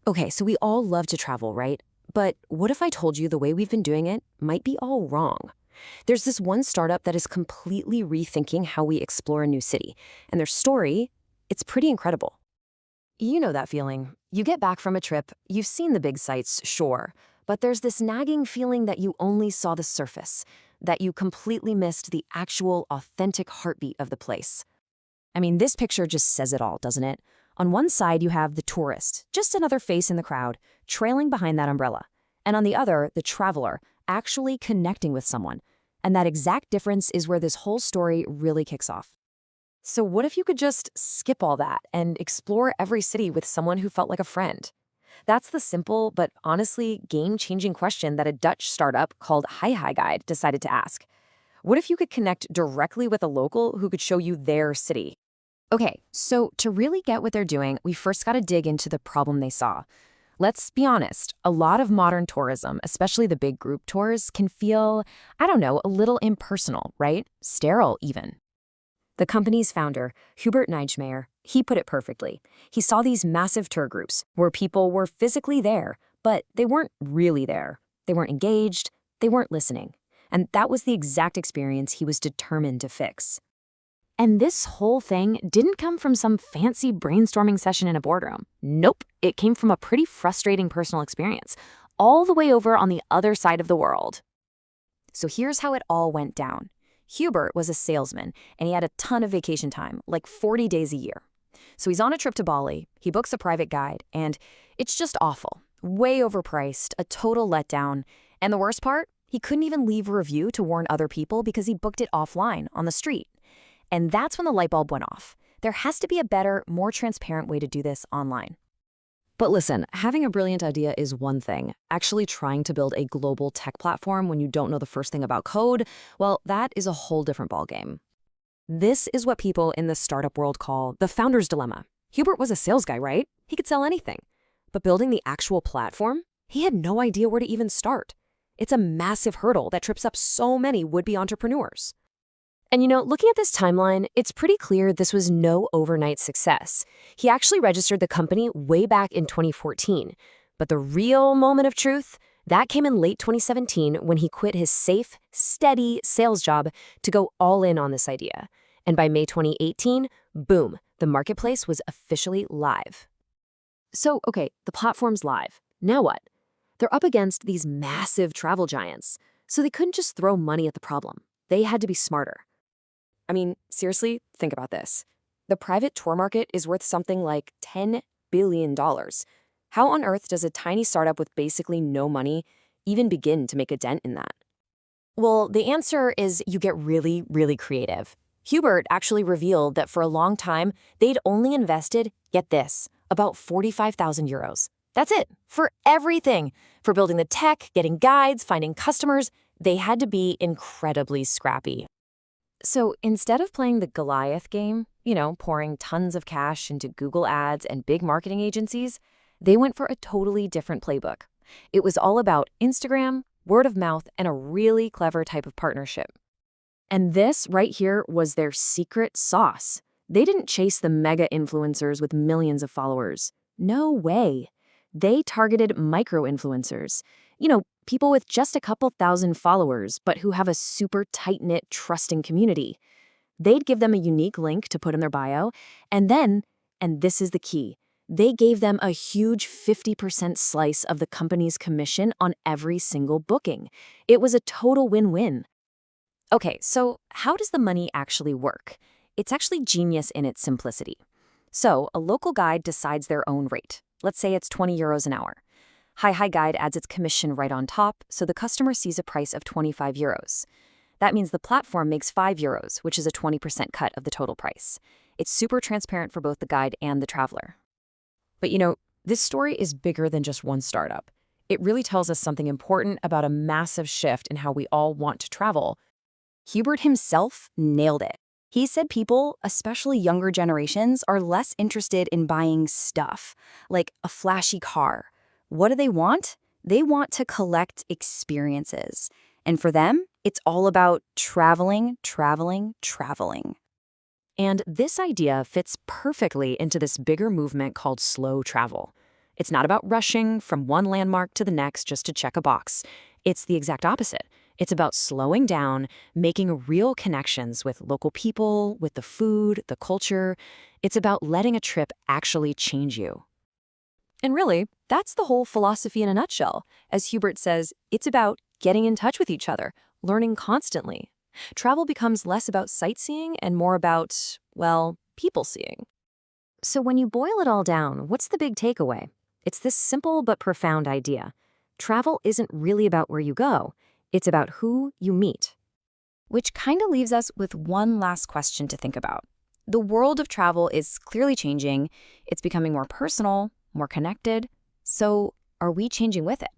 Okay, so we all love to travel, right? But what if I told you the way we've been doing it might be all wrong? There's this one startup that is completely rethinking how we explore a new city, and their story, it's pretty incredible. You know that feeling. You get back from a trip, you've seen the big sights, sure, but there's this nagging feeling that you only saw the surface, that you completely missed the actual, authentic heartbeat of the place. I mean, this picture just says it all, doesn't it? On one side, you have the tourist, just another face in the crowd, trailing behind that umbrella. And on the other, the traveler, actually connecting with someone. And that exact difference is where this whole story really kicks off. So what if you could just skip all that and explore every city with someone who felt like a friend? That's the simple but honestly game-changing question that a Dutch startup called Hih High Guide decided to ask. What if you could connect directly with a local who could show you their city? Okay, so to really get what they're doing, we first got to dig into the problem they saw. Let's be honest, a lot of modern tourism, especially the big group tours, can feel, I don't know, a little impersonal, right? Sterile, even. The company's founder, Hubert Niche, he put it perfectly. He saw these massive tour groups where people were physically there, but they weren't really there. They weren't engaged, they weren't listening. And that was the exact experience he was determined to fix. And this whole thing didn't come from some fancy brainstorming session in a boardroom. Nope, it came from a pretty frustrating personal experience, all the way over on the other side of the world. So here's how it all went down. Hubert was a salesman, and he had a ton of vacation time, like 40 days a year. So he's on a trip to Bali, he books a private guide, and it's just awful. Way overpriced, a total letdown. And the worst part? He couldn't even leave a review to warn other people because he booked it offline, on the street. And that's when the light bulb went off. There has to be a better, more transparent way to do this online. But listen, having a brilliant idea is one thing. Actually trying to build a global tech platform when you don't know the first thing about code, well, that is a whole different ballgame. This is what people in the startup world call the founder's dilemma. Hubert was a sales guy, right? He could sell anything. But building the actual platform, he had no idea where to even start. It's a massive hurdle that trips up so many would-be entrepreneurs. And looking at this timeline, it's pretty clear this was no overnight success. He actually registered the company way back in 2014. But the real moment of truth, that came in late 2017 when he quit his safe, steady sales job to go all in on this idea. And by May 2018, boom, the marketplace was officially live. So, okay, the platform's live. Now what? They're up against these massive travel giants. So they couldn't just throw money at the problem. They had to be smarter. I mean, seriously, think about this. The private tour market is worth something like $10 billion. How on earth does a tiny startup with basically no money even begin to make a dent in that? Well, the answer is you get really, really creative. Hubert actually revealed that for a long time, they'd only invested, get this, about 45,000 euros. That's it, for everything. For building the tech, getting guides, finding customers, they had to be incredibly scrappy. So instead of playing the Goliath game, pouring tons of cash into Google ads and big marketing agencies, they went for a totally different playbook. It was all about Instagram, word of mouth, and a really clever type of partnership. And this right here was their secret sauce. They didn't chase the mega influencers with millions of followers. No way. They targeted micro-influencers. People with just a couple thousand followers, but who have a super tight-knit, trusting community. They'd give them a unique link to put in their bio, and then, and this is the key, they gave them a huge 50% slice of the company's commission on every single booking. It was a total win-win. Okay, so how does the money actually work? It's actually genius in its simplicity. So, a local guide decides their own rate. Let's say it's 20 euros an hour. Hih High Guide adds its commission right on top, so the customer sees a price of 25 euros. That means the platform makes 5 euros, which is a 20% cut of the total price. It's super transparent for both the guide and the traveler. But this story is bigger than just one startup. It really tells us something important about a massive shift in how we all want to travel. Hubert himself nailed it. He said people, especially younger generations, are less interested in buying stuff, like a flashy car. What do they want? They want to collect experiences. And for them, it's all about traveling, traveling, traveling. And this idea fits perfectly into this bigger movement called slow travel. It's not about rushing from one landmark to the next just to check a box. It's the exact opposite. It's about slowing down, making real connections with local people, with the food, the culture. It's about letting a trip actually change you. And really, that's the whole philosophy in a nutshell. As Hubert says, it's about getting in touch with each other, learning constantly. Travel becomes less about sightseeing and more about, well, people seeing. So when you boil it all down, what's the big takeaway? It's this simple but profound idea. Travel isn't really about where you go. It's about who you meet. Which kind of leaves us with one last question to think about. The world of travel is clearly changing. It's becoming more personal, more connected. So are we changing with it?